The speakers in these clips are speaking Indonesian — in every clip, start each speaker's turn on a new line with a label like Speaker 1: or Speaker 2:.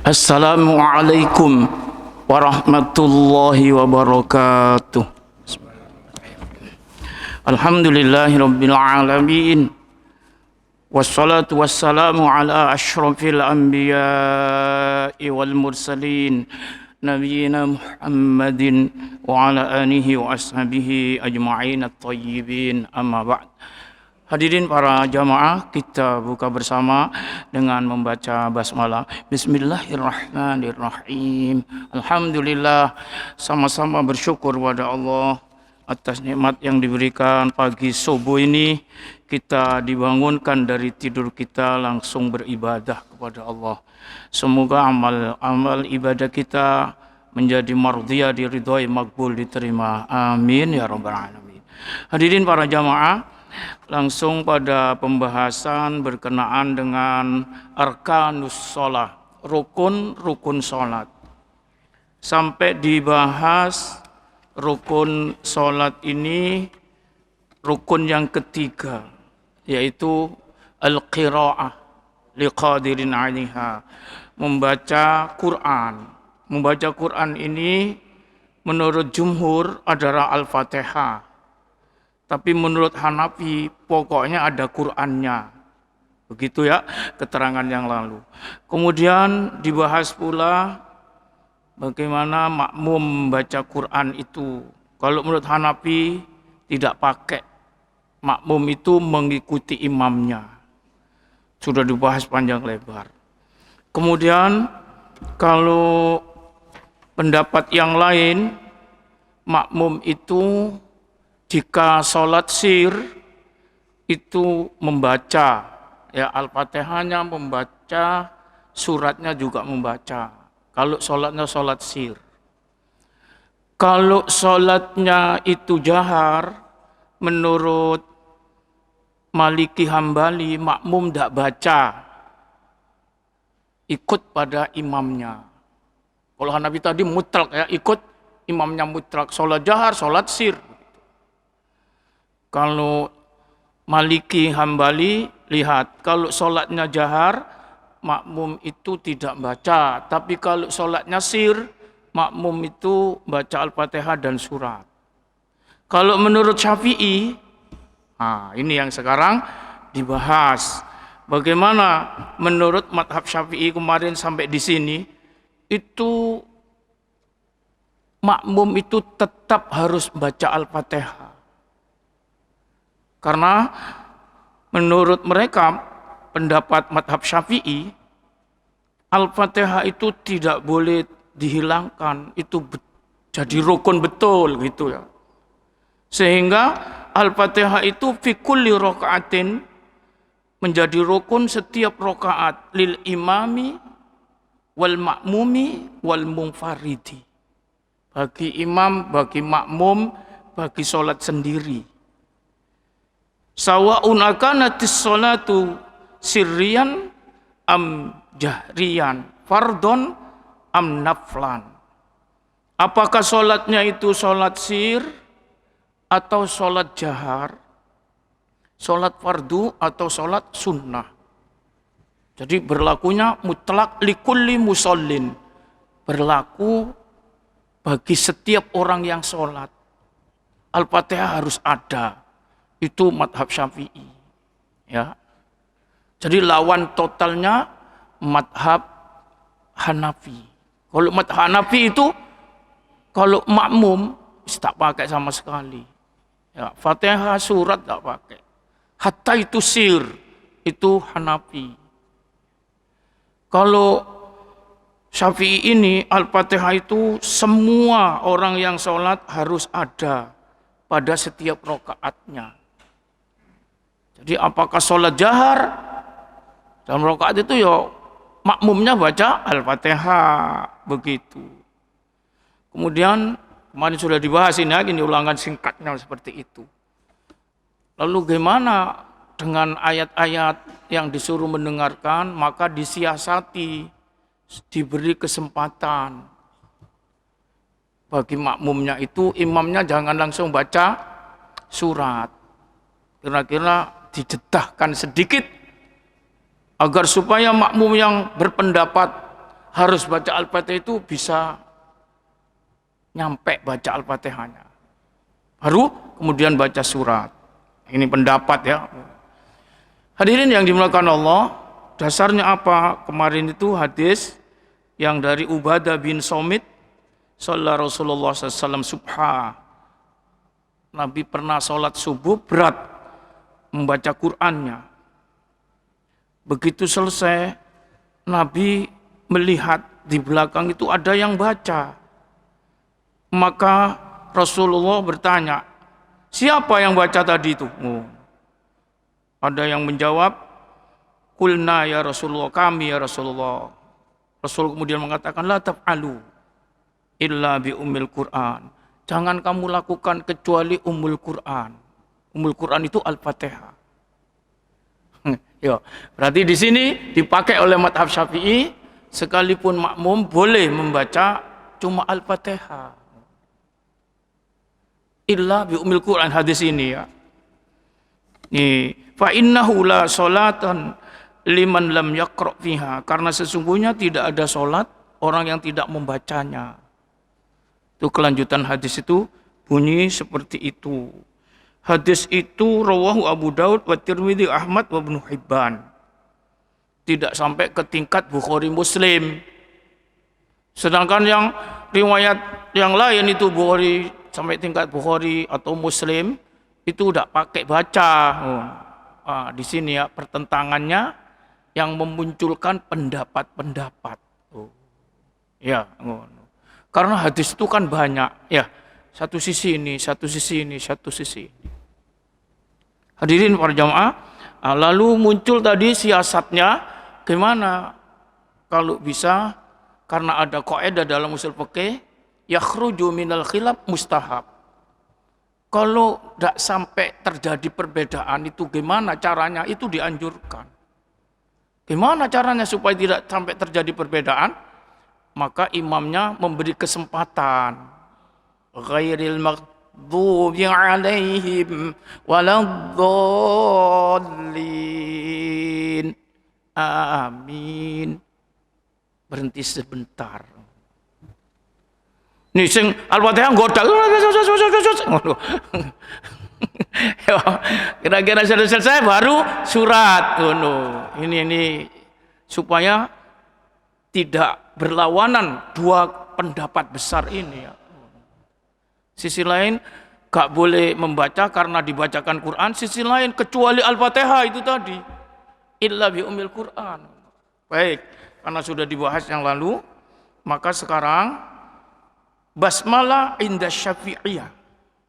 Speaker 1: Assalamualaikum warahmatullahi wabarakatuh. Alhamdulillahirabbil alamin. Wassalatu wassalamu ala asyrafil anbiya'i wal mursalin nabiyina Muhammadin wa ala alihi wa ashabihi ajma'in at-tayyibin, amma ba'd. Hadirin para jamaah, kita buka bersama dengan membaca basmalah. Bismillahirrahmanirrahim. Alhamdulillah, sama-sama bersyukur kepada Allah atas nikmat yang diberikan pagi subuh ini. Kita dibangunkan dari tidur kita langsung beribadah kepada Allah. Semoga amal ibadah kita menjadi mardhiyah, diridhoi, makbul, diterima. Amin ya rabbal alamin. Hadirin para jamaah, langsung pada pembahasan berkenaan dengan arkanus sholat, rukun sholat. Sampai dibahas rukun sholat ini, rukun yang ketiga, yaitu al-qira'ah liqadirin 'alaiha, membaca Quran. Membaca Quran ini menurut jumhur adalah Al-Fatihah. Tapi menurut Hanafi pokoknya ada Qur'annya. Begitu ya keterangan yang lalu. Kemudian dibahas pula bagaimana makmum membaca Quran itu. Kalau menurut Hanafi tidak pakai. Makmum itu mengikuti imamnya. Sudah dibahas panjang lebar. Kemudian kalau pendapat yang lain, makmum itu jika sholat sir itu membaca ya Al-Fatihahnya, membaca suratnya juga membaca. Kalau sholatnya sholat sir. Kalau sholatnya itu jahar, menurut Maliki Hambali, makmum tidak baca, ikut pada imamnya. Kalau Hanafi tadi mutlak ya, ikut imamnya mutlak. Sholat jahar, sholat sir. Kalau Maliki Hambali, lihat, kalau sholatnya jahar, makmum itu tidak baca. Tapi kalau sholatnya sir, makmum itu baca Al-Fatihah dan surat. Kalau menurut Syafi'i, ini yang sekarang dibahas. Bagaimana menurut madhab Syafi'i kemarin sampai di sini, itu makmum itu tetap harus baca Al-Fatihah. Karena menurut mereka, pendapat madhab Syafi'i, Al-Fatihah itu tidak boleh dihilangkan. Itu jadi rukun betul gitu ya. Sehingga Al-Fatihah itu fi kulli raka'atin, menjadi rukun setiap rakaat, lil imami wal ma'mumi wal munfaridi. Bagi imam, bagi makmum, bagi sholat sendiri. Sawa'un akanatis sholatu sirriyan am jahriyan, fardon am naflan. Apakah sholatnya itu sholat sir atau sholat jahar, sholat fardu atau sholat sunnah. Jadi berlakunya mutlak likulli musallin, berlaku bagi setiap orang yang sholat. Al-Fatihah harus ada. Itu madhab Syafi'i. Ya. Jadi lawan totalnya madhab Hanafi. Kalau madhab Hanafi itu, kalau makmum tak pakai sama sekali. Ya, Fatihah surat tak pakai. Hatta itu sir, itu Hanafi. Kalau Syafi'i ini, Al-Fatihah itu semua orang yang sholat harus ada pada setiap rakaatnya. Jadi apakah sholat jahar, dalam rakaat itu ya makmumnya baca Al-Fatihah, begitu. Kemudian kemarin sudah dibahas ini ulangan singkatnya seperti itu. Lalu bagaimana dengan ayat-ayat yang disuruh mendengarkan, maka disiasati, diberi kesempatan. Bagi makmumnya itu, imamnya jangan langsung baca surat. Kira-kira dijedahkan sedikit agar supaya makmum yang berpendapat harus baca Al-Fatihah itu bisa nyampe baca Al-Fatihahnya. Baru kemudian baca surat. Ini pendapat ya. Hadirin yang dimuliakan Allah, dasarnya apa? Kemarin itu hadis yang dari Ubadah bin Somit, sallallahu Rasulullah SAW subha. Nabi pernah sholat subuh berat membaca Qur'annya. Begitu selesai, Nabi melihat di belakang itu ada yang baca. Maka Rasulullah bertanya, siapa yang baca tadi itu? Ada yang menjawab, Qulna ya Rasulullah, kami ya Rasulullah. Rasul kemudian mengatakan, la taf'alu illa bi ummil Qur'an. Jangan kamu lakukan kecuali ummul Qur'an. Ummul Qur'an itu Al-Fatihah. Ya, berarti di sini dipakai oleh mazhab Syafi'i, sekalipun makmum boleh membaca cuma Al-Fatihah. Illa bi ummil Qur'an, hadis ini ya. Fa innahu la sholatan liman lam yaqra fiha, karena sesungguhnya tidak ada salat orang yang tidak membacanya. Itu kelanjutan hadis itu bunyi seperti itu. Hadis itu rawahu Abu Daud wa Tirmidzi Ahmad wa Ibnu Hibban. Tidak sampai ke tingkat Bukhari Muslim. Sedangkan yang riwayat yang lain itu Bukhari sampai tingkat Bukhari atau Muslim itu udah pakai baca. Di sini ya pertentangannya yang memunculkan pendapat-pendapat. Ya, karena hadis itu kan banyak, ya. Satu sisi ini, satu sisi ini, satu sisi ini. Hadirin para jamaah, lalu muncul tadi siasatnya, gimana kalau bisa, karena ada kaidah dalam usul fikih, yakhruju minal khilaf mustahab. Kalau tidak sampai terjadi perbedaan itu gimana caranya? Itu dianjurkan. Gimana caranya supaya tidak sampai terjadi perbedaan? Maka imamnya memberi kesempatan. Ghairil maghdubi alaihim waladdallin. Amin. Berhenti sebentar. Nih sing Al-Fatihah nggoda. Kira-kira selesai baru surat. Ini supaya tidak berlawanan dua pendapat besar ini ya. Sisi lain gak boleh membaca karena dibacakan Quran, sisi lain kecuali Al-Fatihah itu tadi. Illa bi ummil Quran. Baik, karena sudah dibahas yang lalu, maka sekarang basmalah inda Syafi'iyah.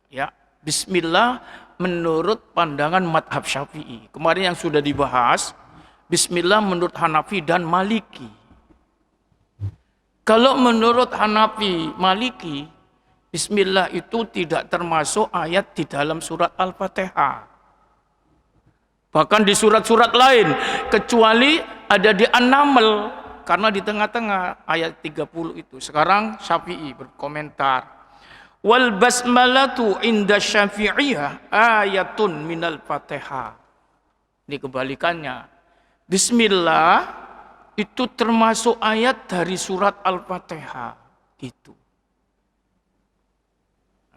Speaker 1: Ya, bismillah menurut pandangan madhab Syafi'i. Kemarin yang sudah dibahas, bismillah menurut Hanafi dan Maliki. Kalau menurut Hanafi, Maliki, bismillah itu tidak termasuk ayat di dalam surat Al-Fatihah. Bahkan di surat-surat lain, kecuali ada di An-Naml, karena di tengah-tengah ayat 30 itu. Sekarang Syafi'i berkomentar, wal basmalatu inda Syafi'iyah ayatun minal Fatihah. Ini kebalikannya. Bismillah itu termasuk ayat dari surat Al-Fatihah gitu.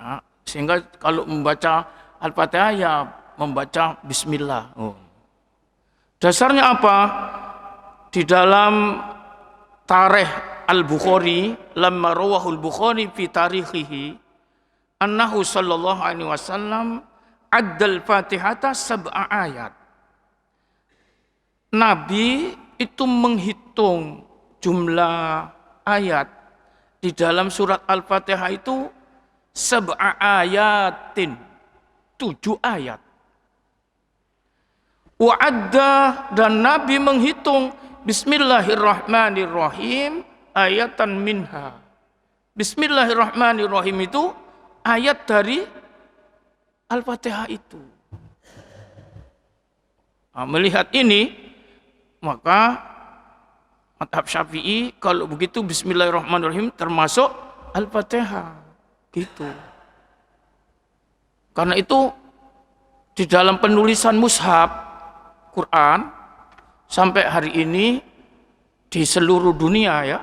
Speaker 1: Nah, sehingga kalau membaca Al-Fatihah ya membaca bismillah. Dasarnya apa? Di dalam tarikh Al-Bukhari, lamma rawahul Bukhari fi tarikhihi annahu sallallahu alaihi wasallam addal Fatihata sab'a ayat. Nabi itu menghitung jumlah ayat di dalam surat Al-Fatihah itu sab'a ayatin, 7 ayat. Wa'adda, dan Nabi menghitung Bismillahirrahmanirrahim ayatan minha. Bismillahirrahmanirrahim itu ayat dari Al-Fatihah itu. Nah, melihat ini, maka mazhab Syafi'i kalau begitu Bismillahirrahmanirrahim termasuk Al-Fatihah gitu. Karena itu di dalam penulisan mushaf Quran sampai hari ini di seluruh dunia ya,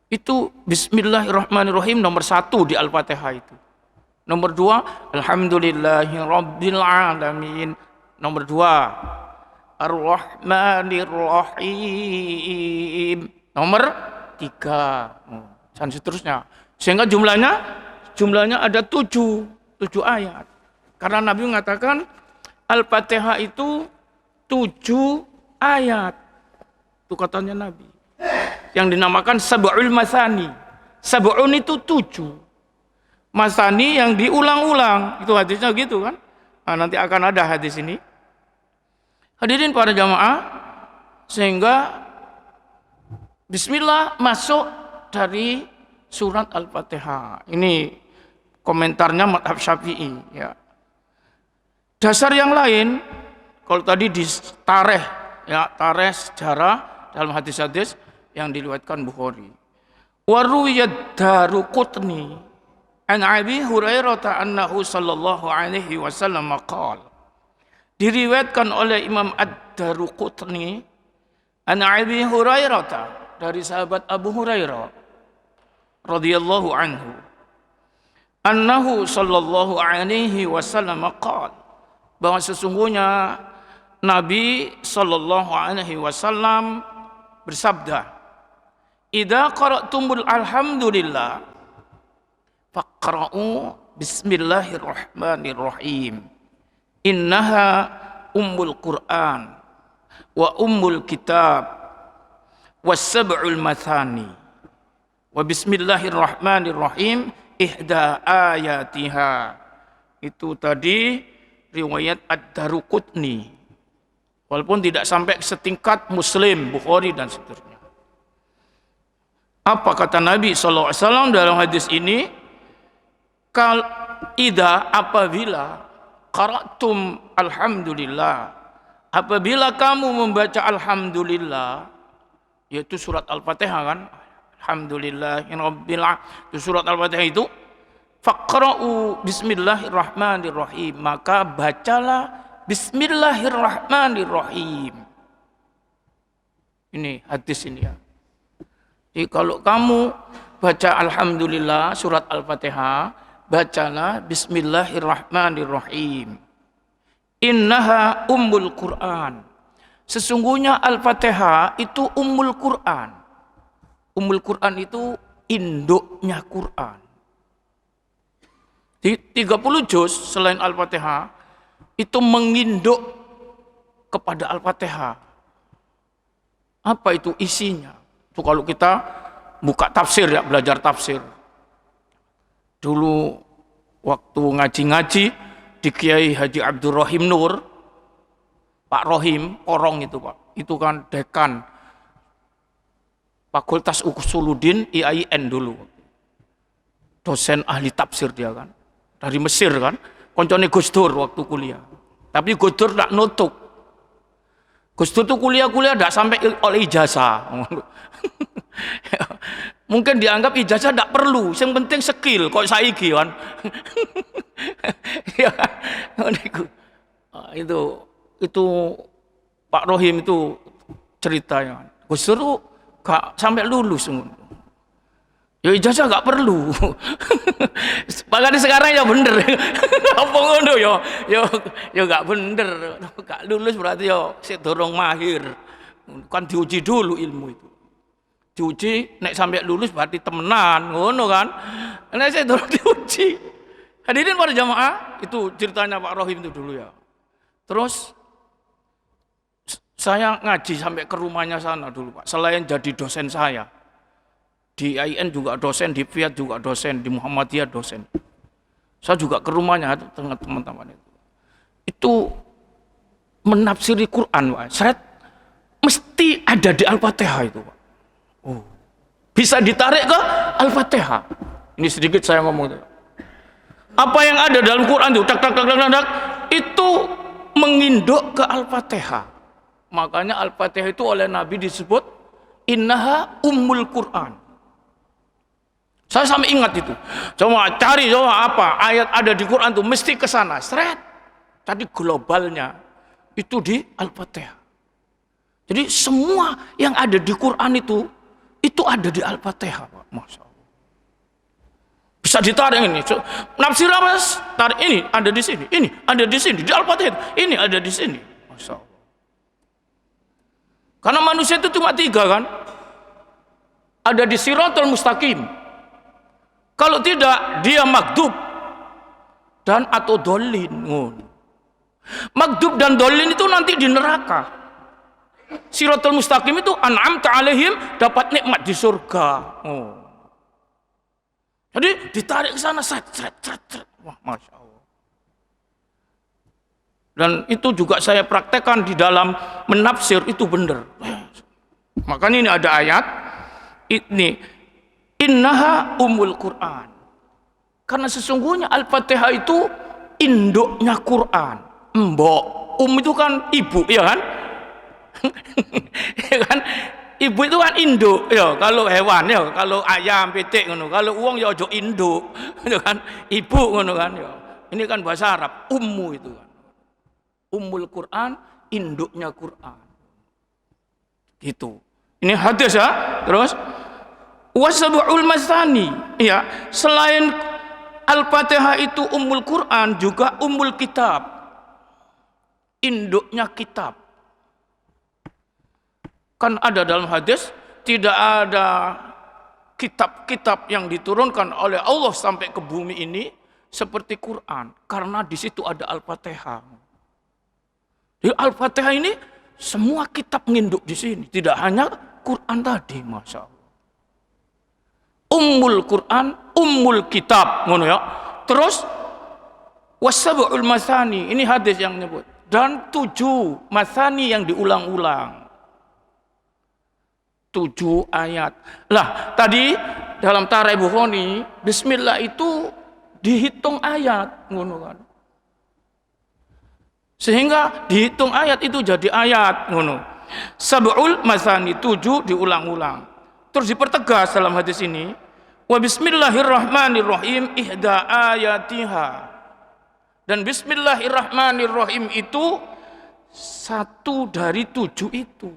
Speaker 1: Itu Bismillahirrahmanirrahim nomor 1 di Al-Fatihah itu. Nomor 2, Alhamdulillahirabbil alamin. Nomor 2, Ar-Rahmanir-Rahim. Nomor 3. Dan seterusnya. Sehingga jumlahnya ada 7 ayat. Karena Nabi mengatakan Al-Fatihah itu 7 ayat. Itu katanya Nabi. Yang dinamakan Sab'ul Masani. Sab'un itu 7. Masani yang diulang-ulang. Itu hadisnya gitu kan. Nah, nanti akan ada hadis ini. Hadirin para jamaah. Sehingga Bismillah masuk dari surat Al-Fatihah. Ini komentarnya mazhab Syafi'i. Ya. Dasar yang lain, kalau tadi di tarikh, ya, tarikh sejarah dalam hadis-hadis yang diriwayatkan Bukhari. Wa ruwiyad Daruqutni an Abi Hurairah annahu sallallahu alaihi wasallam qala. Diriwayatkan oleh Imam Ad-Daruqutni an Abi Hurairah, dari sahabat Abu Hurairah radhiyallahu anhu, annahu sallallahu alaihi wasallam qala, bahwa sesungguhnya Nabi sallallahu alaihi wasallam bersabda, idza qara'tumul alhamdulillah faqra'u bismillahirrahmanirrahim, innaha ummul Qur'an wa ummul kitab was sab'ul mathani wa bismillahirrahmanirrahim ihda ayatiha. Itu tadi riwayat Ad-Daruqutni, walaupun tidak sampai setingkat Muslim, Bukhari dan seterusnya. Apa kata Nabi SAW dalam hadis ini? Apabila qara'tum alhamdulillah, apabila kamu membaca alhamdulillah, yaitu surat Al-Fatihah kan, alhamdulillahirabbil alamin, itu surat Al-Fatihah itu, faqra'u bismillahirrahmanirrahim, maka bacalah bismillahirrahmanirrahim. Ini hadis ini ya. Jadi kalau kamu baca alhamdulillah surat Al-Fatihah, bacalah bismillahirrahmanirrahim. Innaha ummul Qur'an. Sesungguhnya Al-Fatihah itu ummul Qur'an. Ummul Qur'an itu induknya Qur'an. Di 30 juz selain Al-Fatihah itu menginduk kepada Al-Fatihah. Apa itu isinya? Itu kalau kita buka tafsir ya, belajar tafsir. Dulu waktu ngaji-ngaji di Kiai Haji Abdurrahim Nur, Pak Rohim, Korong itu Pak, itu kan dekan Fakultas Usuluddin IAIN dulu. Dosen ahli tafsir dia kan, dari Mesir kan, koncone Gus Dur waktu kuliah. Tapi Gus Dur tak nutup. Gus Dur tuh kuliah tidak sampai oleh ijazah. Mungkin dianggap ijazah tidak perlu, yang penting skill, kok saiki kan. Itu Pak Rohim itu ceritanya. Gus Dur gak sampai lulus. Ya ijazah gak perlu. Makanya sekarang ya bener. Apa ngono ya gak bener. Gak lulus berarti ya sik dorong mahir. Kan diuji dulu ilmu itu. Diuji nek sampai lulus berarti temenan, ngono kan. Nek sik dorong diuji. Hadirin para jamaah, itu ceritanya Pak Rohim itu dulu ya. Terus saya ngaji sampai ke rumahnya sana dulu Pak. Selain jadi dosen saya, di IAIN juga dosen, di Fiat juga dosen, di Muhammadiyah dosen. Saya juga ke rumahnya dengan teman-teman itu. Itu menafsiri Quran Pak. Seret mesti ada di Al-Fatihah itu Pak. Oh. Bisa ditarik ke Al-Fatihah. Ini sedikit saya ngomong itu. Apa yang ada dalam Quran itu itu menginduk ke Al-Fatihah. Makanya Al-Fatihah itu oleh Nabi disebut innaha ummul Quran. Saya sampai ingat itu. Coba cari apa ayat ada di Quran itu mesti ke sana. Seret. Tadi globalnya itu di Al-Fatihah. Jadi semua yang ada di Quran itu ada di Al-Fatihah, Pak. Masya Allah. Bisa ditarik ini. Nafsir apa? Tarik ini ada di sini, ini ada di sini, di Al-Fatihah ini ada di sini. Masya Allah. Karena manusia itu cuma 3 kan? Ada di Siratal Mustaqim. Kalau tidak, dia magdub dan atau dolin. Magdub dan dolin itu nanti di neraka. Siratal Mustaqim itu an'amta alaihim, dapat nikmat di surga. Jadi ditarik ke sana, seret. Wah, Masya Allah. Dan itu juga saya praktekkan di dalam menafsir, itu benar. Makanya ini ada ayat ini, innaha umul Quran. Karena sesungguhnya Al-Fatihah itu induknya Quran. Mbok, itu kan ibu, ya kan? Ya kan? Ibu itu kan induk, ya. Kalau hewan, ya. Kalau ayam, pitik, ngono. Kalau uang, ya ojo induk, ya kan? Ibu, ngono kan? Ya. Ini kan bahasa Arab, ummu itu kan. Ummul Quran, induknya Quran. Gitu. Ini hadis ya. Terus wasabul masani, ya, selain Al-Fatihah itu ummul Quran, juga ummul kitab, induknya kitab. Kan ada dalam hadis, tidak ada kitab-kitab yang diturunkan oleh Allah sampai ke bumi ini seperti Quran, karena di situ ada Al-Fatihah. Di Al-Fatihah ini semua kitab nginduk di sini, tidak hanya Quran tadi, Masya Allah. Ummul Quran, ummul kitab, ngono ya. Terus wasabul masani, ini hadis yang menyebut, dan 7 masani yang diulang-ulang. 7 ayat. Lah, tadi dalam Tarikh Bukhari, bismillah itu dihitung ayat, ngono kan. Sehingga dihitung ayat itu jadi ayat, ngono. Sab'ul masani, 7 diulang-ulang. Terus dipertegas dalam hadis ini, wa bismillahirrahmanirrahim ihda ayatiha. Dan bismillahirrahmanirrahim itu 1 dari 7 itu.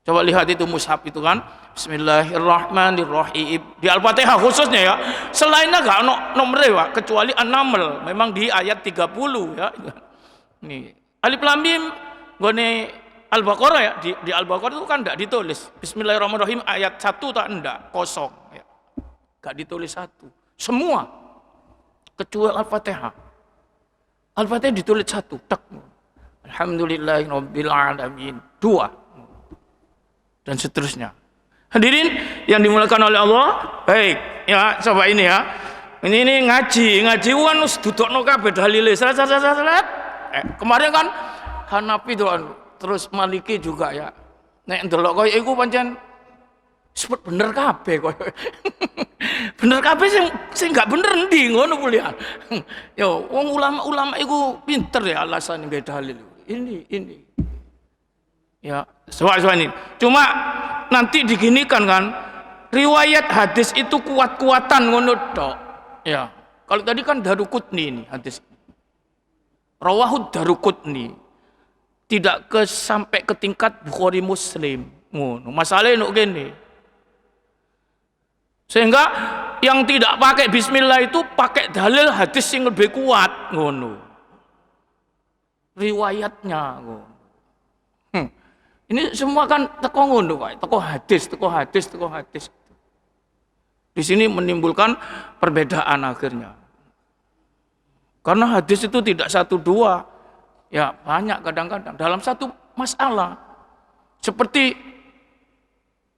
Speaker 1: Coba lihat itu mushaf itu kan, bismillahirrahmanirrahim. Di Al-Fatihah khususnya ya. Selainnya enggak nomornya Pak, kecuali An-Naml, memang di ayat 30 ya. Nih, Alif Lam Mim gone Al-Baqarah ya, di Al-Baqarah itu kan enggak ditulis bismillahirrahmanirrahim ayat 1 tak enggak, kosong ya. Enggak ditulis 1. Semua kecuali Al-Fatihah. Al-Fatihah ditulis 1, tak. Alhamdulillahirabbil alamin, 2. Dan seterusnya. Hadirin yang dimuliakan oleh Allah, baik ya, coba ini ya. Ini ngaji kan wis dudukno kabeh dalile. Kemarin kan Hanafi doan, terus Maliki juga ya. Nek ndelok koyo iku pancen sebut bener kabeh koyo. Bener kabeh sing gak bener endi ngono kuliah. Yo, wong ulama-ulama iku pinter ya alasan nggawe dalil. Ini. Ya, soal ini. Cuma nanti diginikan kan, riwayat hadis itu kuat-kuatan ngono tok. Ya. Kalau tadi kan Daruqutni ini hadis. Rawahud Daruqutni. Tidak sampai ke tingkat Bukhari Muslim. Ngono. Masalahnya nuk gini. Sehingga yang tidak pakai bismillah itu pakai dalil hadis yang lebih kuat ngono. Riwayatnya ngono. Ini semua kan teko ngono Pak, teko hadis. Di sini menimbulkan perbedaan akhirnya. Karena hadis itu tidak 1 2, ya banyak kadang-kadang dalam satu masalah. Seperti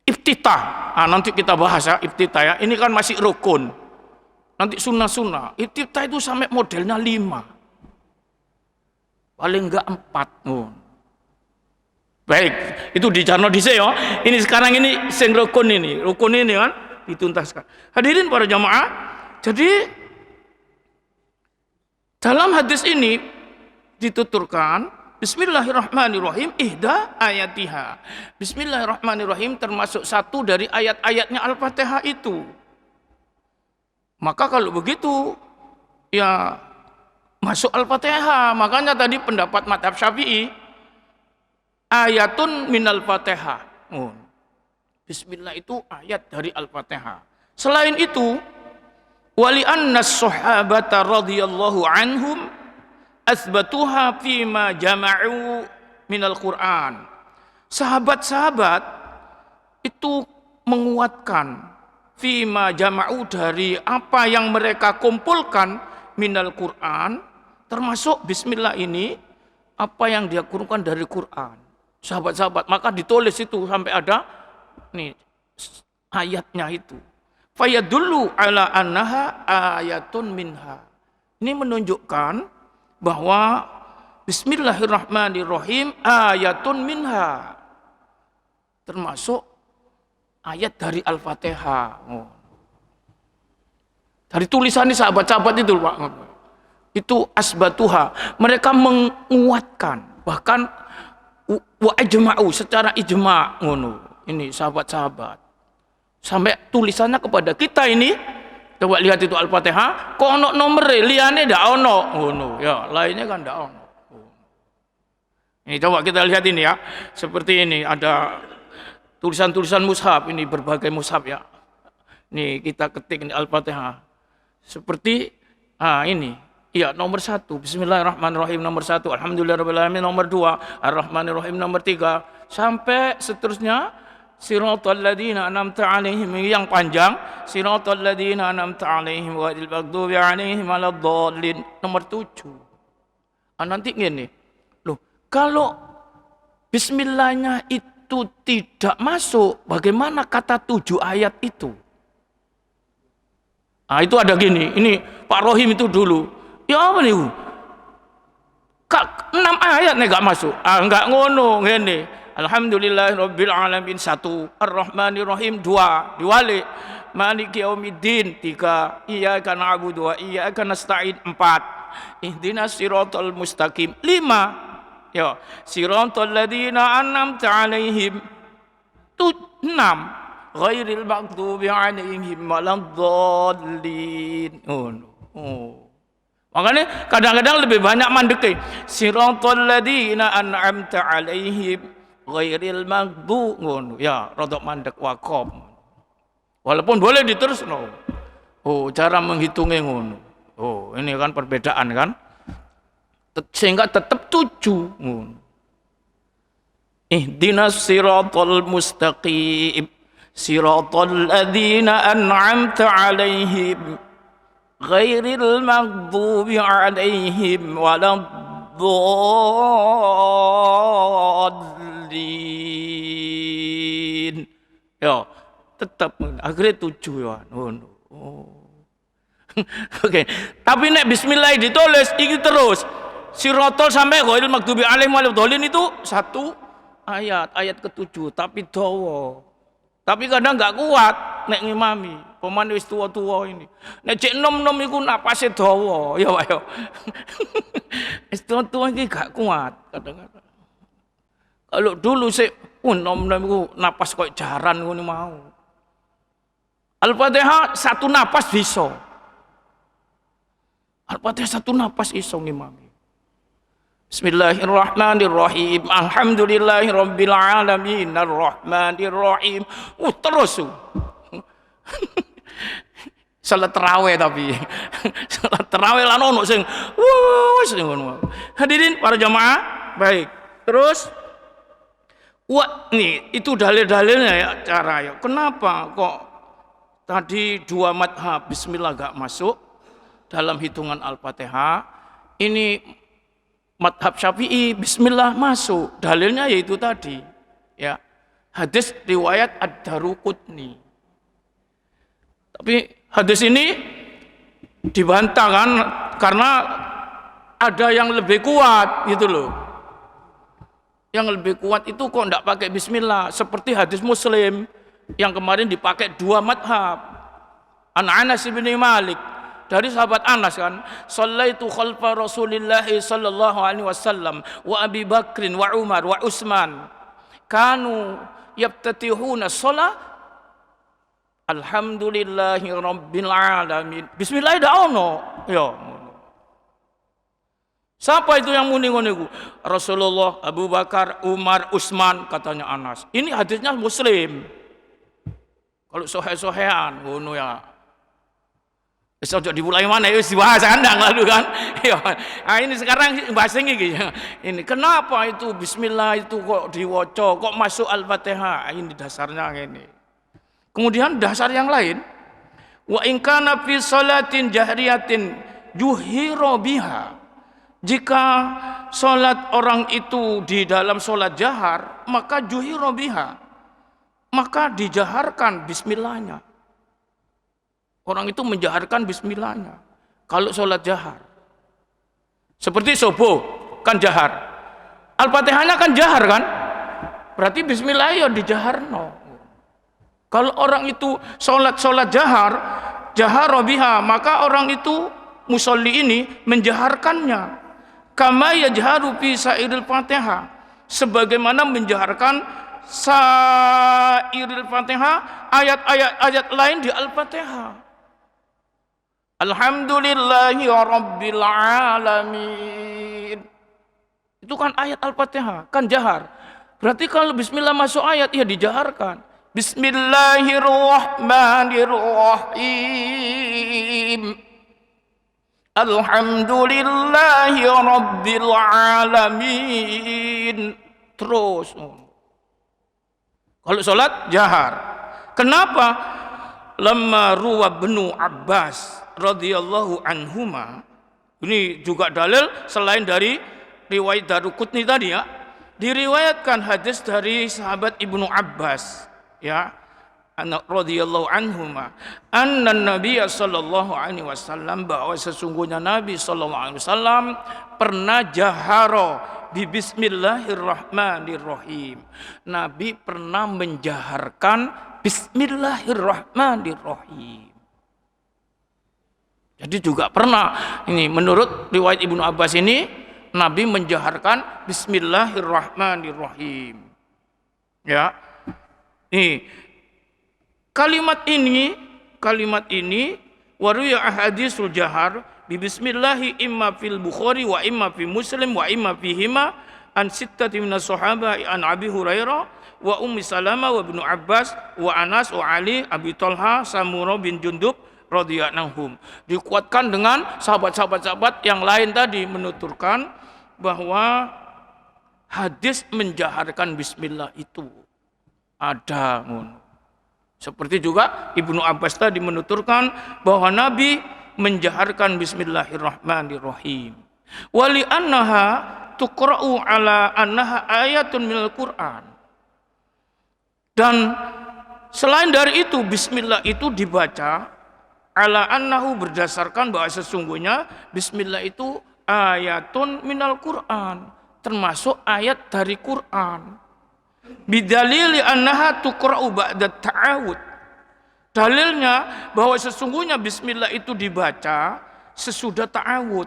Speaker 1: iftitah. Nanti kita bahas ya iftitah ya. Ini kan masih rukun. Nanti sunnah. Iftitah itu sampai modelnya 5. Paling enggak 4. Baik, itu di Jarno dhisik ya. Ini sekarang ini sing rukun ini kan dituntaskan. Hadirin para jamaah, jadi dalam hadis ini dituturkan bismillahirrahmanirrahim ihda ayatiha. Bismillahirrahmanirrahim termasuk 1 dari ayat-ayatnya Al-Fatihah itu. Maka kalau begitu ya masuk Al-Fatihah. Makanya tadi pendapat mazhab Syafi'i ayatun minal Fatihah. Bismillah itu ayat dari Al-Fatihah. Selain itu, wali anna sahabata radhiyallahu anhum asbatuha fima jama'u minal Qur'an. Sahabat-sahabat itu menguatkan fima jama'u dari apa yang mereka kumpulkan minal Qur'an, termasuk bismillah ini apa yang dia kumpulkan dari Qur'an. Sahabat-sahabat, maka ditulis itu sampai ada nih ayatnya itu. Fayadullu ala annaha ayatun minha. Ini menunjukkan bahwa bismillahirrahmanirrahim ayatun minha, termasuk ayat dari Al-Fatihah. Dari tulisan sahabat-sahabat itu, Pak. Itu asbatuha. Mereka menguatkan, bahkan wa ijma'u, secara ijma' ngono. Ini sahabat-sahabat. Sampai tulisannya kepada kita ini, coba lihat itu Al-Fatihah, kok ono nomere, liyane ndak ono ngono. Ya, lainnya kan ndak ono. Ini coba kita lihat ini ya. Seperti ini ada tulisan-tulisan mushaf, ini berbagai mushaf ya. Nih kita ketik ini Al-Fatihah. Seperti ini. Iya, nomor 1, Bismillahirrahmanirrahim nomor 1, Alhamdulillahirrahmanirrahim nomor 2, Ar-Rahmanirrahim nomor 3, sampai seterusnya. Siratal ladzina an'amta 'alaihim, yang panjang, siratal ladzina an'amta 'alaihim ghairil maghdubi 'alaihim waladdallin nomor 7. Nanti gini. Loh, kalau bismillahnya itu tidak masuk, bagaimana kata 7 ayat itu? Itu ada gini, ini Pak Rohim itu dulu. Ya apa nih? 6 ayat nih gak masuk. Enggak ngono ngene. Alhamdulillahirabbil alamin 1, Ar-Rahmanirrahim 2, diwalik. Maliki yaumiddin 3, Iyyaka na'budu wa iyyaka nasta'in 4, Ihdinas siratal mustaqim 5. Ya, siratal ladzina an'amta 'alaihim 6, ghairil maghdubi 'alaihim waladdallin. Makanya kadang-kadang lebih banyak mandeke. Siratal ladzina an'amta 'alaihim ghairil maghdubi. Ya, rodok mandek waqaf. Walaupun boleh diterusno. Cara menghitungnya ngono. Ini kan perbedaan kan? Sehingga tetap 7 ngono. Ihdinas siratal mustaqim, siratal ladzina an'amta 'alaihim ghairil maghdubi 'alaihim waladdallin. Ya, tetap akhirnya 7 ya. Oke. Tapi nek bismillah ditulis iki terus. Sirotol sampai ghairil maghdubi 'alaihim waladdallin itu 1 ayat, ayat ke-7, tapi dawa. Tapi kadang enggak kuat nek ngimami. Pemane wis tua-tua ini. Nek cek nom-nom iku napase dawa, ya Pak ya. Wis tua-tua iki gak kuat kadang-kadang. Kalau dulu sik nom-nom iku napas koyo jaran ngono mau. Al-Fatihah 1 napas bisa. Al-Fatihah 1 napas iso ngimami. Bismillahirrahmanirrahim. Alhamdulillahirabbil alamin arrahmanirrahim. Terus. Salat tarawih tapi. Salat tarawih lan ono sing ngono. Hadirin para jamaah, baik. Terus nih itu dalil-dalilnya ya, cara ya. Kenapa kok tadi 2 madhab bismillah gak masuk dalam hitungan Al-Fatihah? Ini madhab Syafi'i bismillah masuk. Dalilnya yaitu tadi ya, hadis riwayat Ad-Daruqutni. Tapi hadis ini dibantah kan, karena ada yang lebih kuat gitu loh. Yang lebih kuat itu kok enggak pakai bismillah, seperti hadis Muslim yang kemarin dipakai 2 madhab. An Anas bin Malik, dari sahabat Anas kan, sallaitu khalfa Rasulillah sallallahu alaihi wasallam wa Abi Bakrin wa Umar wa Utsman kanu yaftatihuna shalah alhamdulillahi rabbil alamin. Bismillah dak ono ya. Siapa itu yang muni ngono iku? Rasulullah, Abu Bakar, Umar, Utsman, katanya Anas. Ini hadisnya Muslim. Kalau sohe-sohean ngono ya. Wis aja dimulai mana wis dibahas kandang lalu kan. Ya. Nah, ini sekarang bahas ini. Ini kenapa itu bismillah itu kok diwaca, kok masuk Al-Fatihah? Ini dasarnya ini. Kemudian dasar yang lain, wa in kana fi salatin jahriyatin juhira biha. Jika salat orang itu di dalam salat jahar, maka juhira biha. Maka dijaharkan bismillahnya. Orang itu menjaharkan bismillahnya. Kalau sholat jahar. Seperti subuh, kan jahar. Al-Fatihahnya kan jahar kan? Berarti bismillah ya dijaharno. Kalau orang itu sholat jahar, jahar biha, maka orang itu musolli ini menjaharkannya. Kama yajharu fi sairil Fatihah. Sebagaimana menjaharkan sairil Fatihah, ayat lain di Al-Fatihah. Alhamdulillahi rabbil alamin. Itu kan ayat Al-Fatihah, kan jahar. Berarti kalau bismillah masuk ayat, ya dijaharkan. Bismillahirrahmanirrahim. Alhamdulillahi rabbil alamin. Terus. Kalau sholat, jahar. Kenapa? Lamma ruwa Ibnu Abbas radhiyallahu anhuma, ini juga dalil selain dari riwayat Daruqutni tadi ya, diriwayatkan hadis dari sahabat Ibnu Abbas ya, radhiyallahu anhuma, anna Nabiy sallallahu alaihi wasallam, bahwa sesungguhnya Nabi sallallahu alaihi wasallam pernah jaharo bi bismillahirrahmanirrahim. Nabi pernah menjaharkan bismillahirrahmanirrahim. Jadi juga pernah, ini menurut riwayat Ibnu Abbas ini, Nabi menjaharkan bismillahirrahmanirrahim. Ya. Nih, kalimat ini waruya ahadisul jahar bi bismillahi imma fil Bukhari wa imma fi Muslim wa imma fihima an sittati minas sahabah an Abi Hurairah wa Ummi Salamah wa Ibnu Abbas wa Anas wa Ali Abi Thalha Samurah bin Jundub radhiyallahu anhum. Dikuatkan dengan sahabat-sahabat yang lain tadi menuturkan bahwa hadis menjaharkan bismillah itu ada. Seperti juga Ibnu Abbas tadi menuturkan bahwa Nabi menjaharkan bismillahirrahmanirrahim. Wali annaha tuqra'u ala annaha ayatun minal Qur'an. Dan selain dari itu, bismillah itu dibaca ala annahu, berdasarkan bahwa sesungguhnya bismillah itu ayatun minal Qur'an, termasuk ayat dari Qur'an. Bidalili annaha tuqra'u ba'da ta'awud. Dalilnya bahwa sesungguhnya bismillah itu dibaca sesudah ta'awud.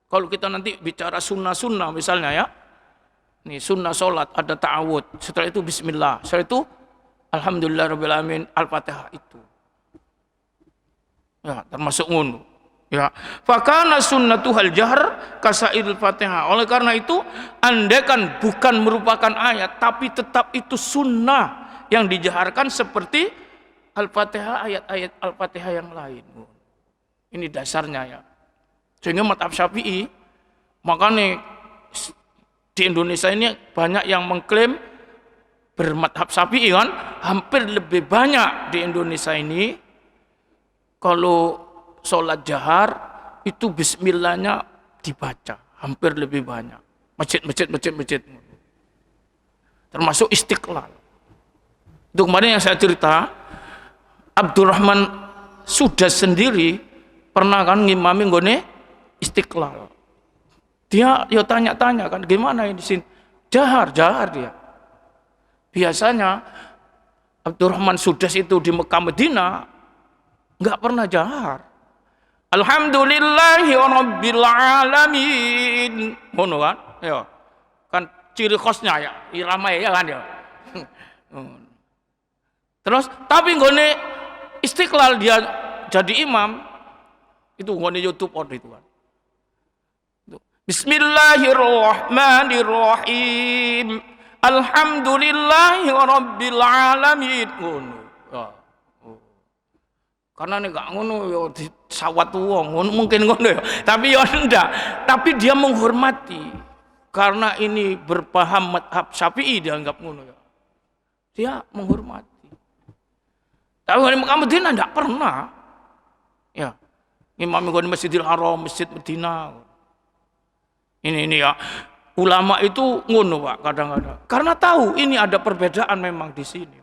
Speaker 1: Kalau kita nanti bicara sunnah-sunnah misalnya ya, nih sunnah sholat ada ta'awud, setelah itu bismillah, setelah itu alhamdulillahirabbil alamin, Al-Fatihah itu. Ya, termasuk ngono. Ya, fakana sunnatuhal jahr kasairil Fatihah. Oleh karena itu, andaikan bukan merupakan ayat, tapi tetap itu sunnah yang dijaharkan seperti Al-Fatihah, ayat-ayat Al-Fatihah yang lain. Ini dasarnya ya. Sehingga mazhab Syafi'i, makanya di Indonesia ini banyak yang mengklaim bermadhab Syafi'i kan, hampir lebih banyak di Indonesia ini kalau sholat jahar itu bismillahnya dibaca, hampir lebih banyak. Masjid. Termasuk Istiqlal. Itu kemarin yang saya cerita, Abdurrahman Sudas sendiri pernah kan ngimami nggone Istiqlal. Dia ya tanya-tanya kan, gimana ini sini? Jahar dia. Biasanya Abdurrahman Sudas itu di Mekah Medina enggak pernah jahar. Alhamdulillahi rabbil alamin. Ngono kan? Ya. Kan ciri khasnya ya, irama ya kan ya. Terus tapi nggone Istiqlal dia jadi imam itu nggone YouTube order itu kan. Bismillahirrahmanirrahim. Alhamdulillahi rabbil alamin. Ya. Oh. Karena nek gak ngono ya disawat wong, mungkin ngono ya. Tapi ya ndak. Tapi dia menghormati. Karena ini berpaham madhab Syafi'i dianggap ngono ya. Dia menghormati. Tapi di Mekah Madinah ndak pernah. Ya. Imam di Masjidil Haram, Masjid Madinah. Ini ya. Ulama itu ngono Pak kadang-kadang. Karena tahu ini ada perbedaan memang di sini.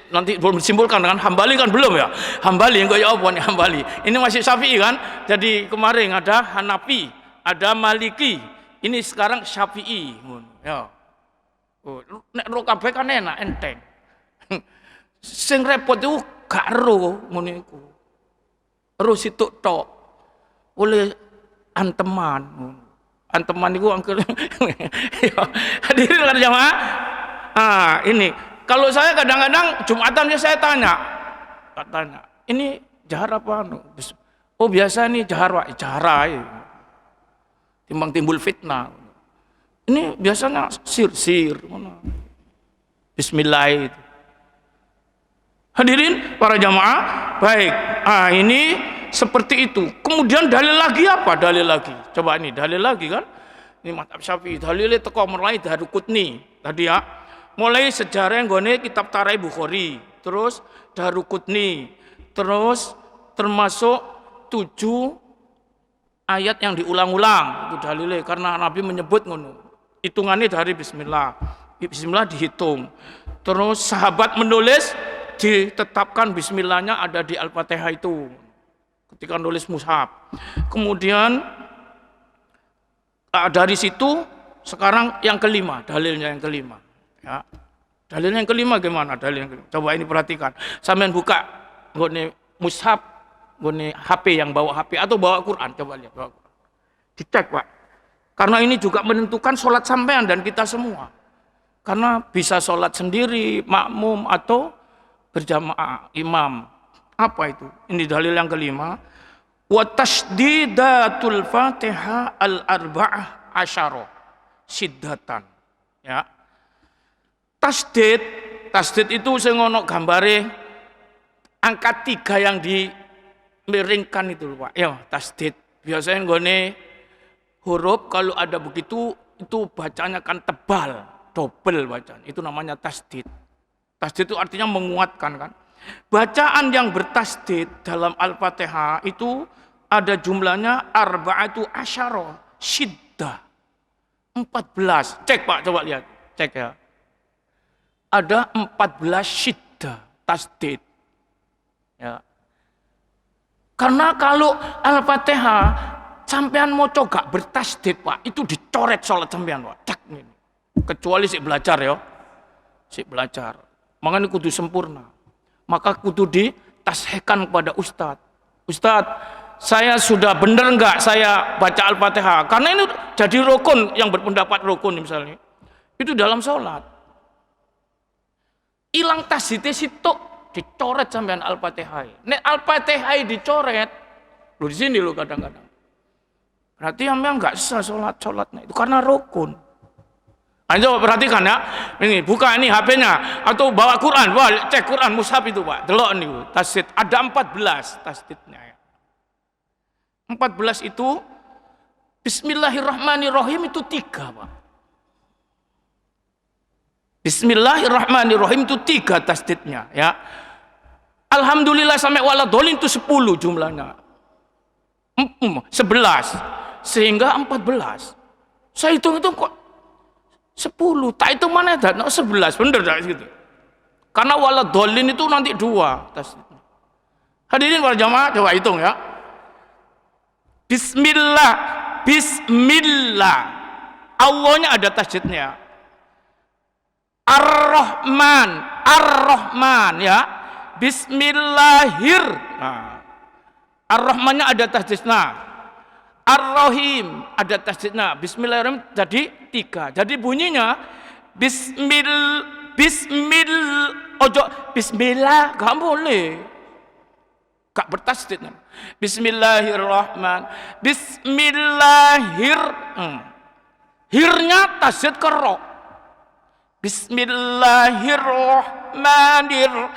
Speaker 1: Nanti belum disimpulkan dengan Hambali kan belum ya. Hambali enggak ya apa nih Hambali. Ini masih Syafi'i kan. Jadi kemarin ada Hanafi, ada Maliki. Ini sekarang Syafi'i. Ya. Oh, nek ro kabeh kan enak enteng. Sing repot itu gak ro ngono iku. Ro situk tok. Oleh anteman. Anteman itu angkel. Hadirin jamaah. Ini kalau saya kadang-kadang Jumatan saya tanya. Ini jahar apa anu? Oh biasa nih jahar Pak, jahar aja. Timbang timbul fitnah. Ini biasanya sir mana? Bismillah itu. Hadirin para jamaah, baik. Ini seperti itu. Kemudian dalil lagi apa? Dalil lagi. Coba ini dalil lagi kan? Ini mazhab Syafi'i. Dalilnya teko mulai dari Qutni tadi ya. Mulai sejarah yang gone kitab Tarai Bukhari, terus Daruqutni, terus termasuk 7 ayat yang diulang-ulang itu dalilnya karena Nabi menyebut ngono. Hitungannya dari Bismillah. Bismillah dihitung. Terus sahabat menulis ditetapkan Bismillahnya ada di Al-Fatihah itu ketika nulis mushaf. Kemudian dari situ sekarang yang kelima, dalilnya yang kelima. Ya. Dalil yang kelima gimana? Dalil yang kelima. Coba ini perhatikan. Sampean buka nggone mushaf, nggone HP yang bawa HP atau bawa Quran, coba lihat bawa Quran. Dicek, Pak. Karena ini juga menentukan sholat sampean dan kita semua. Karena bisa sholat sendiri, makmum atau berjamaah imam. Apa itu? Ini dalil yang kelima. Wa tasdidatul Fatihah al-arba'ah asyara siddatan. Ya. Tasdid itu sing ono gambare angka 3 yang dimiringkan itu Pak. Ya, tasdid. Biasanya nggone huruf kalau ada begitu itu bacanya kan tebal, double bacaan. Itu namanya tasdid. Tasdid itu artinya menguatkan kan. Bacaan yang bertasdid dalam Al-Fatihah itu ada jumlahnya arba'atu asyara syiddah. 14. Cek Pak, coba lihat. Cek ya. Ada 14 syiddah tasdid. Ya. Karena kalau Al-Fatihah sampean moco gak bertasdid Pak, itu dicoret sholat sampean Pak. Cek ini. Kecuali si belajar ya. Si belajar. Makanya kudu sempurna. Maka kudu ditashehkan kepada Ustadz. Ustadz, saya sudah benar enggak saya baca Al-Fatihah? Karena ini jadi rukun yang berpendapat rukun misalnya. Itu dalam sholat. Hilang tasdidnya situ dicoret sampean Al-Fatihah. Nek Al-Fatihah dicoret, lu di sini lu kadang-kadang. Berarti sampean enggak sah sholatnya itu karena rukun. Ayo perhatikan ya. Ini buka ini HP-nya atau bawa Quran, wah cek Quran mushaf itu Pak. Delok niku tasdid ada 14 tasdidnya ya. 14 itu Bismillahirrahmanirrahim itu 3 Pak. Bismillahirrahmanirrahim itu 3 tasdidnya ya. Alhamdulillah sampai waladhdallin itu 10 jumlahnya. 11 sehingga 14. Saya hitung itu kok 10. Tak itu mana ada? 11 bener tak gitu. Karena waladhdallin itu nanti 2 tasdidnya. Hadirin para jamaah coba hitung ya. Bismillah. Allahnya ada tasdidnya. Ar-Rahman ya. Bismillahir. Nah. Ar-Rahmannya ada tasdidnya. Ar-Rahim ada tasdidnya. Bismillahirrahmanirrahim jadi 3. Jadi bunyinya Bismillah gak boleh. Gak bertasdid. Bismillahir. Hirnya tasdid ke ro. Bismillahirrahmanirrahim.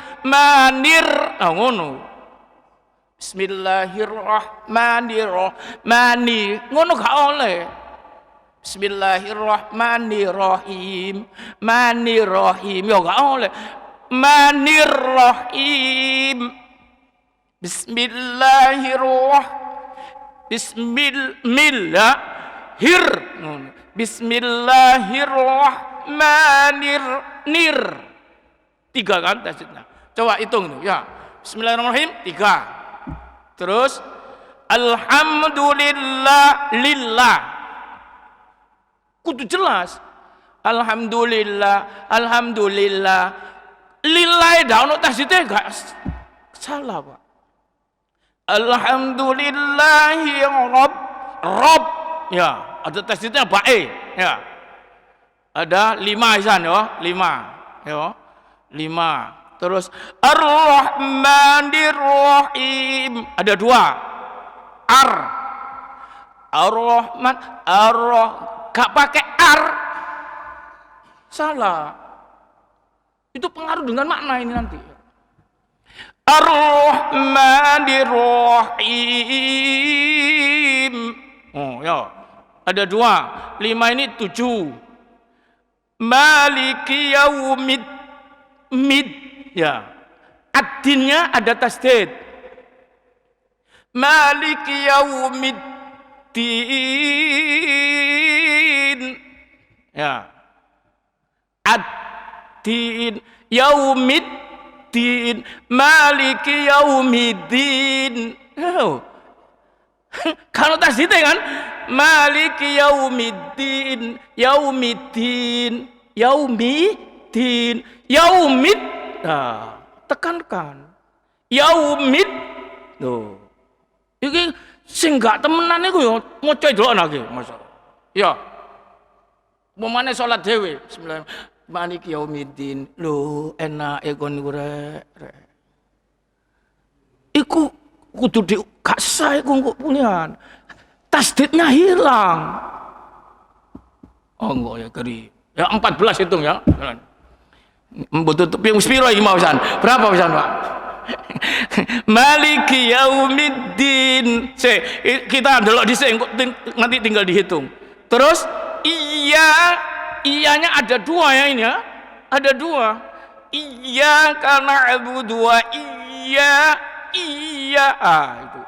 Speaker 1: Ngono. Bismillahirrahmanirrahim. Ngono gak oleh. Bismillahirrahmanirrahim. Manirrahim. Ya gak oleh. Manirrahim. Bismillahirrahmanirrahim. 3 kan tasdidnya. Coba hitung itu ya. Bismillahirrahmanirrahim 3. Terus alhamdulillah lillah. Kudu jelas. Alhamdulillah, alhamdulillah. Lillah dah ono tasdidnya enggak salah, Pak. Alhamdulillahi Rabb. Ya, ada tasdidnya bae, ya. Ada 5 isan ya, 5. Ya. 5. Terus Ar-Rahmanir-Rahim. Ada 2. Ar-Rahman, gak pakai ar. Salah. Itu pengaruh dengan makna ini nanti. Ar-Rahmanir-Rahim. Oh ya. Ada 2. 5 ini 7. Maliki yaumid ya. Ad-dinnya ada tasdid. Maliki yaumiddin. Ya. Ad-din yaumiddin. Maliki yaumiddin. Oh. Kalau tasdidnya kan Maliki yaumiddin. Yaumiddin. Yaumid. Nah, tekankan. Yaumid. Tuh. Iki sing gak temenan iku yo maca delok lagi, masyaallah. Ya. Momane salat dhewe. Bismillahirrahmanirrahim. Maliki yaumiddin. Lho, enake kon niku rek. Iku kudu gak sah iku kok pulian. Tasdidnya hilang. Oh enggak ya keri. Ya 14 hitung ya. Betul yang spiro iki mau pisan. Berapa pisan, Pak? Maliki yaumiddin. Kita ndelok dhisik nanti tinggal dihitung. Terus iyanya ada 2 ya ini ya. Ada 2. Iyyaka na'budu wa iya. Itu.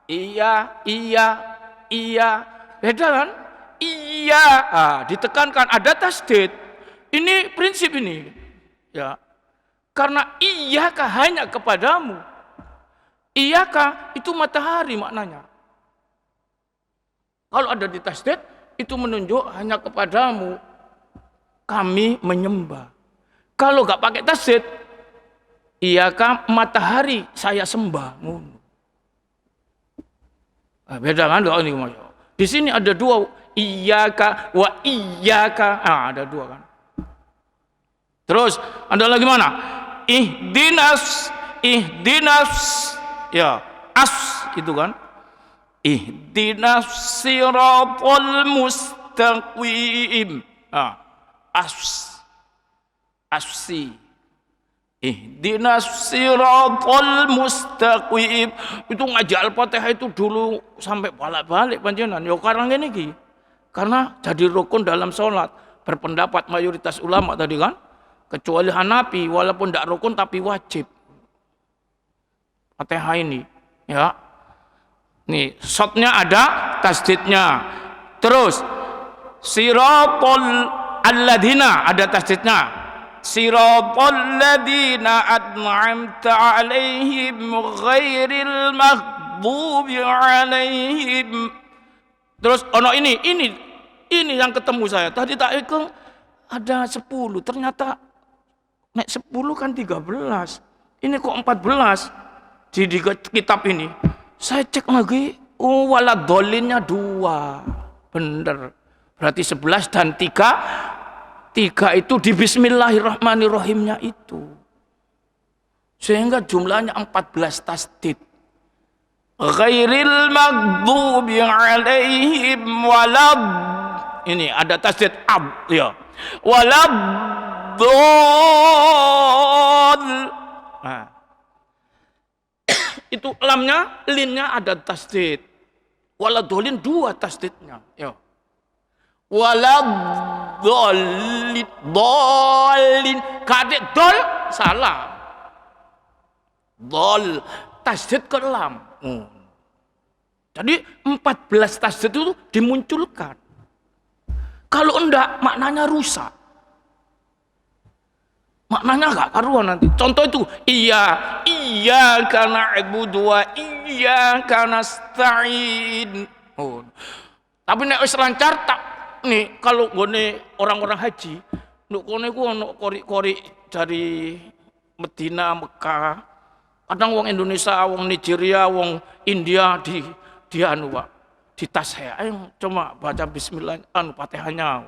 Speaker 1: Iya. Beda kan? Iya. Ditekankan ada tasdid. Ini prinsip ini. Ya. Karena iyyaka hanya kepadamu. Iyyaka itu matahari maknanya. Kalau ada di tasdid itu menunjuk hanya kepadamu kami menyembah. Kalau enggak pakai tasdid, iyyaka matahari saya sembah. Beda kan doa ini, Mas. Di sini ada 2, iyyaka wa iyyaka. Ada 2 kan. Terus ada lagi mana? Ihdinas. Ya, itu kan. Ihdinas siratal mustaqim. Assi. Ihdinas siratal mustaqim. Itu ngaji Al-Fatihah itu dulu sampai balik-balik panjenengan. Ya karena ngene iki. Karena jadi rukun dalam sholat. Berpendapat mayoritas ulama tadi kan. Kecuali Hanafi walaupun tidak rukun tapi wajib. Fatihah ini, ya. Nih, shotnya ada, tasdidnya. Terus siratal alladzina ada tasdidnya. Siratal ladzina an'amta 'alaihim ghairil maghdubi 'alaihim. Terus ono ini yang ketemu saya. Tadi tak hitung ada 10, ternyata nek 10 kan 13. Ini kok 14 di kitab ini. Saya cek lagi, waladholinnya 2. Bener. Berarti 11 dan 3 itu di bismillahirrahmanirrahimnya itu. Sehingga jumlahnya 14 tasdid. Ghairil maghdubi 'alaihim walad. Ini ada tasdid ab ya. Walad dhal. Nah, itu lamnya, linnya ada tasdid. Waladhdallin dua tasdidnya. Ya. Waladhdallin. Kadek dol salah. Dhal tasdid ke lam. Jadi 14 tasdid itu dimunculkan. Kalau enggak maknanya rusak. Maknanya enggak karuan nanti. Contoh itu iya karena na'budu wa iyyaka nasta'in. Tapi nek wis lancar tak nih kalau gone orang-orang haji, nek kene ku ono kori-kori dari Medina, Mekah. Kadang wong Indonesia, wong Nigeria, wong India di anu Pak, di tas saya. Ayo coba baca bismillah Fatihahnya.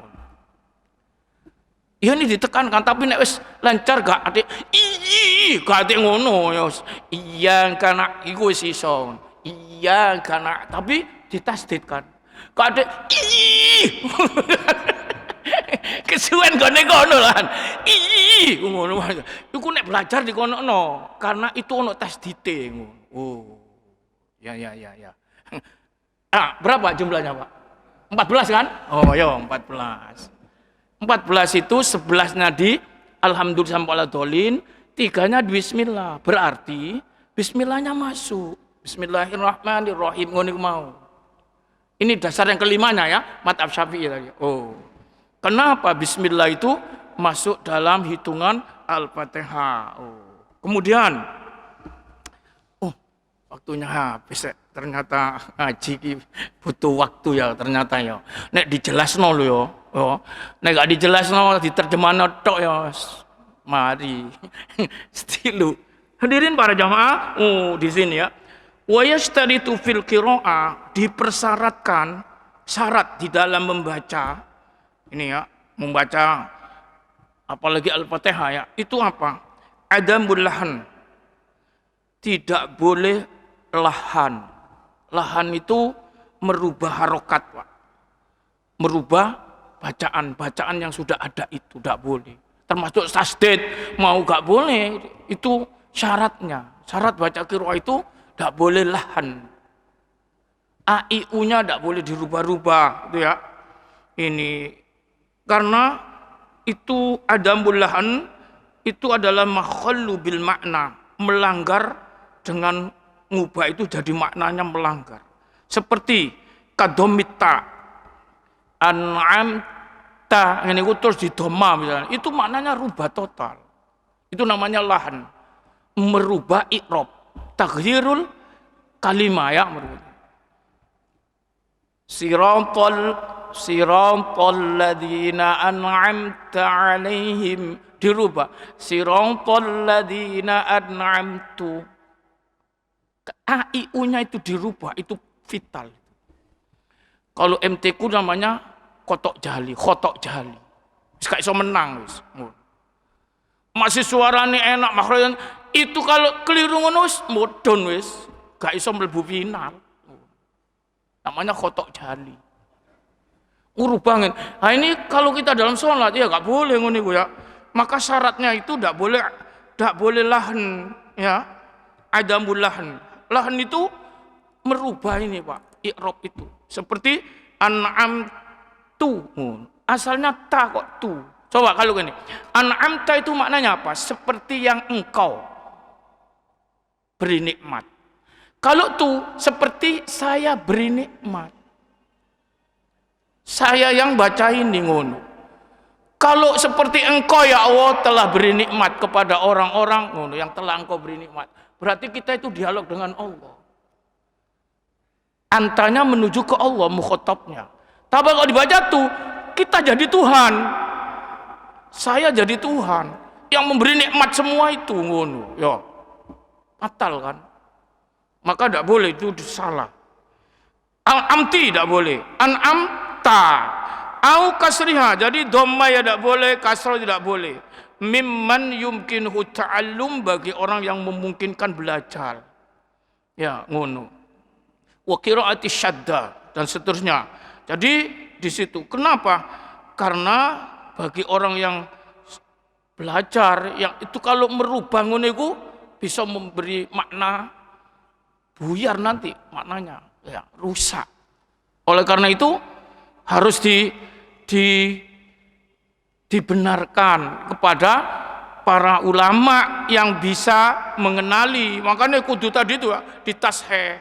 Speaker 1: Ya ini ditekankan, tapi nek wis lancar gak ade gak ade ngono ya. Iya karena iku wis iso. Iya karena tapi ditasdidkan. Gak ade kesuwen gone kono lan. Ngono wae. Iku nek belajar di kono karena itu ono tasdite ngono. Oh. Ya. Ah, berapa jumlahnya, Pak? 14 kan? Oh, ya 14. 14 itu 11-nya di alhamdulillah sampai waladhdallin, 3-nya di bismillah. Berarti bismillahnya masuk. Bismillahirrahmanirrahim ngono mau. Ini dasar yang kelimanya ya, mazhab Syafi'i tadi. Oh. Kenapa bismillah itu masuk dalam hitungan Al-Fatihah? Oh. Kemudian waktunya habis. Ternyata ngaji butuh waktu ya ternyata ya. Nek dijelasno lho ya. Nek gak dijelasno diterjemahno tok ya. Mari. Stilu. Hadirin para jamaah, di sini ya. Wa yashtaritu fil qiraah, dipersyaratkan syarat di dalam membaca. Ini ya, membaca apalagi Al-Fatihah ya. Itu apa? Adamul lahan. Tidak boleh lahan. Lahan itu merubah harokat, Pak. Merubah bacaan yang sudah ada itu tidak boleh. Termasuk tasdid mau gak boleh. Itu syaratnya. Syarat baca qiraah itu tidak boleh lahan. AIU-nya tidak boleh dirubah-rubah, itu ya. Ini karena itu adamul lahan itu adalah makhallu bil makna, melanggar dengan ngubah itu jadi maknanya melanggar. Seperti kadomita, an'amta, ini terus di doma misalnya, itu maknanya rubah total. Itu namanya lahan, merubah i'rab, taghyirul kalimah ya, merubah. Siratal ladzina an'amta 'alaihim, dirubah siratal ladzina an'amtu. AIU-nya itu dirubah, itu vital. Kalau MT ku namanya khotok jali. Wis gak iso menang wis. Masih suarane enak makhrajane itu kalau keliru ngono wis mudhun wis, gak iso mlebu final. Namanya khotok jali. Ngubah ngene. Nah ini kalau kita dalam sholat ya gak boleh ngono iku ya. Maka syaratnya itu gak boleh lahan ya. Adamul lahan. Lahan itu merubah ini Pak, i'rab itu. Seperti an'amtu. Asalnya ta kok tu. Coba kalau gini. An'amta itu maknanya apa? Seperti yang engkau beri nikmat. Kalau tu seperti saya beri nikmat. Saya yang baca ini ngono. Kalau seperti engkau ya Allah telah beri nikmat kepada orang-orang ngono yang telah engkau beri nikmat. Berarti kita itu dialog dengan Allah. Antanya menuju ke Allah, mukhatabnya. Tapi kalau dibaca tuh, kita jadi Tuhan. Saya jadi Tuhan. Yang memberi nikmat semua itu. Ngono. Ya. Fatal kan? Maka tidak boleh, itu salah. Al-amti tidak boleh. An-amta. Au kasriha. Jadi dhamma ya tidak boleh, kasrah tidak boleh. Mimman yumkinhu ta'allum, bagi orang yang memungkinkan belajar. Ya, ngono. Wa qiraati syadda dan seterusnya. Jadi di situ. Kenapa? Karena bagi orang yang belajar yang itu kalau merubah ngono iku bisa memberi makna buyar nanti maknanya, ya, rusak. Oleh karena itu harus dibenarkan kepada para ulama yang bisa mengenali. Makanya kudu tadi itu ditasheh.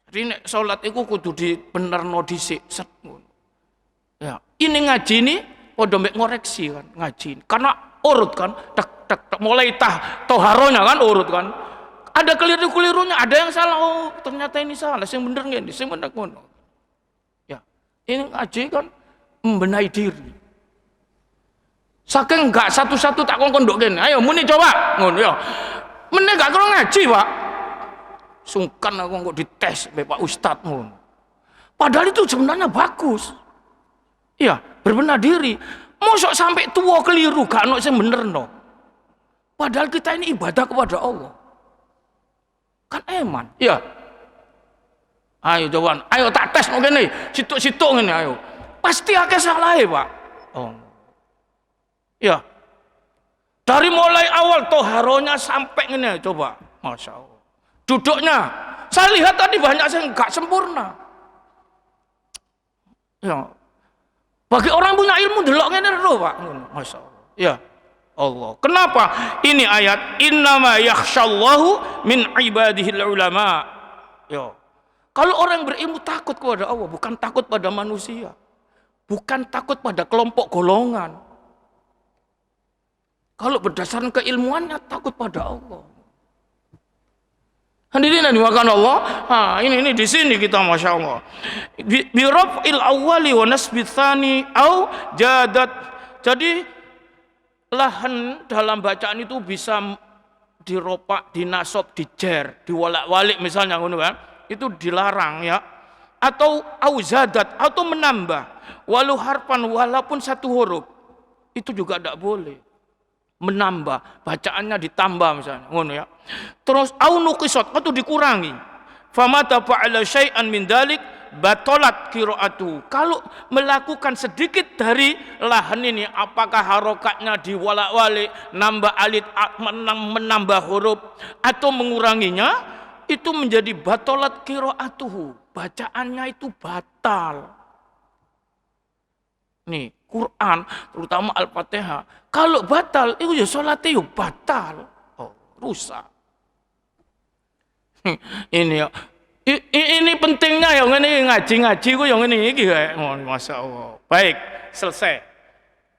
Speaker 1: Jadi nek salat iku kudu dibenerno dhisik. Ya, ini ngaji ini padha mek ngoreksi kan ngaji. Karena urut kan, mulai toharonya kan urut kan. Ada keliru-kelirunya, ada yang salah. Oh, ternyata ini salah, sing bener ngene, sing bener ngono. Ya, ini ngaji kan membenahi diri. Saking enggak satu-satu tak kongkon ndok kene. Ayo muni coba ngono ya. Meneh gak karo ngaji, Pak. Sungkan aku kok dites be Pak Ustaz ngono. Padahal itu sebenarnya bagus. Iya, berbenah diri. Mosok sampai tua keliru gak ono sing benerno. Padahal kita ini ibadah kepada Allah. Kan eman. Iya. Ayo coba, ayo tak tes ngene. Situk-situk ngene ayo. Pasti akeh salahe, Pak. Oh. Ya. Dari mulai awal toharonya sampai ngene coba. Masya Allah. Duduknya. Saya lihat tadi banyak yang enggak sempurna. Ya. Bagi orang punya ilmu delok ngene lho, Pak. Masya Allah. Ya. Allah. Kenapa? Ini ayat innama yakhsyallahu min ibadihil ulama. Ya. Kalau orang berilmu takut kepada Allah, bukan takut pada manusia. Bukan takut pada kelompok golongan. Kalau berdasarkan keilmuannya takut pada Allah. Hadirin yang dimakan Allah. Ini di sini kita Masya Allah. Bi raf'il awwali wa nasbi tsani au jadat. Jadi lahan dalam bacaan itu bisa diropak, dinasob, dijer, diwalak-walik misalnya ngono kan. Itu dilarang ya. Atau auzadat atau menambah walau harfan walaupun satu huruf. Itu juga tidak boleh. Menambah, bacaannya ditambah misalnya ngono ya. Terus au nuqisat atau dikurangi. Famata fa'ala syai'an min dalik batolat qiraatu. Kalau melakukan sedikit dari lahan ini, apakah harokatnya diwalak-walik, nambah alit, menambah huruf atau menguranginya, itu menjadi batolat qiraatuhu. Bacaannya itu batal. Nih, Quran, terutama Al-Fatihah. Kalau batal, itu ya sholatnya ya batal. Oh, rusak. Ini ya. Ini pentingnya yang ini ngaji-ngaji ku yang ini kayak oh, Masya Allah. Baik, selesai.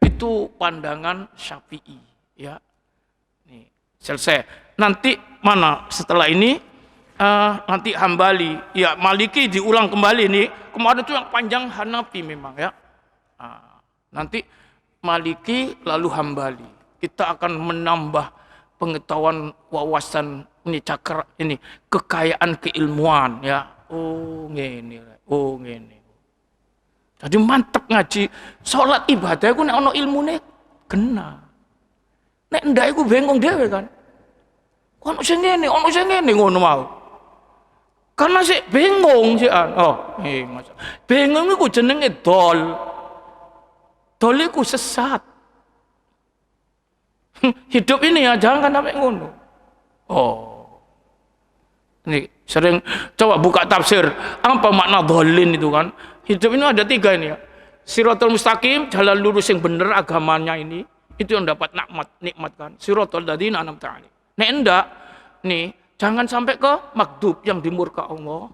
Speaker 1: Itu pandangan Syafi'i ya. Nih, selesai. Nanti mana setelah ini nanti Hambali, ya Maliki diulang kembali nih. Kemarin itu yang panjang Hanafi memang ya. Nanti Maliki lalu Hambali. Kita akan menambah pengetahuan wawasan ini cakar ini kekayaan keilmuan ya. Oh ngene. Oh ngene. Jadi mantep ngaji. Salat ibadah iku nek ana ilmune kena. Nek ndak iku bengong dhewe kan. Ono sing ngene, ngono mau. Karena sik bingung sik oh, Mas. Bingung iku jenenge dol. Dol iku sesat. Hidup ini ya jangan sampai ngono. Oh. Ini sering coba buka tafsir apa makna dhalin itu kan. Hidup ini ada 3 ini ya. Siratal mustaqim, jalan lurus yang benar agamanya ini, itu yang dapat nikmat kan. Siratal ladzina an'amta 'alaihim. Nek enggak nih, jangan sampai ke maghdub yang dimurka Allah,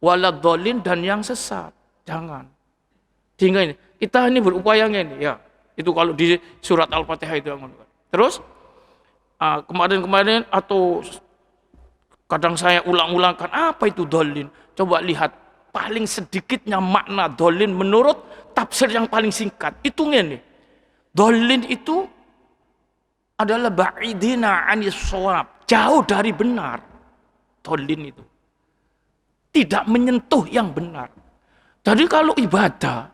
Speaker 1: waladhdallin dan yang sesat. Jangan. Sehingga ini kita ini berupaya ini ya. Itu kalau di surat Al-Fatihah itu yang terus kemarin-kemarin atau kadang saya ulang-ulangkan apa itu dhalin. Coba lihat paling sedikitnya makna dhalin menurut tafsir yang paling singkat. Itu ngene. Dhalin itu adalah ba'idina 'anis shawab, jauh dari benar. Dhalin itu tidak menyentuh yang benar. Jadi kalau ibadah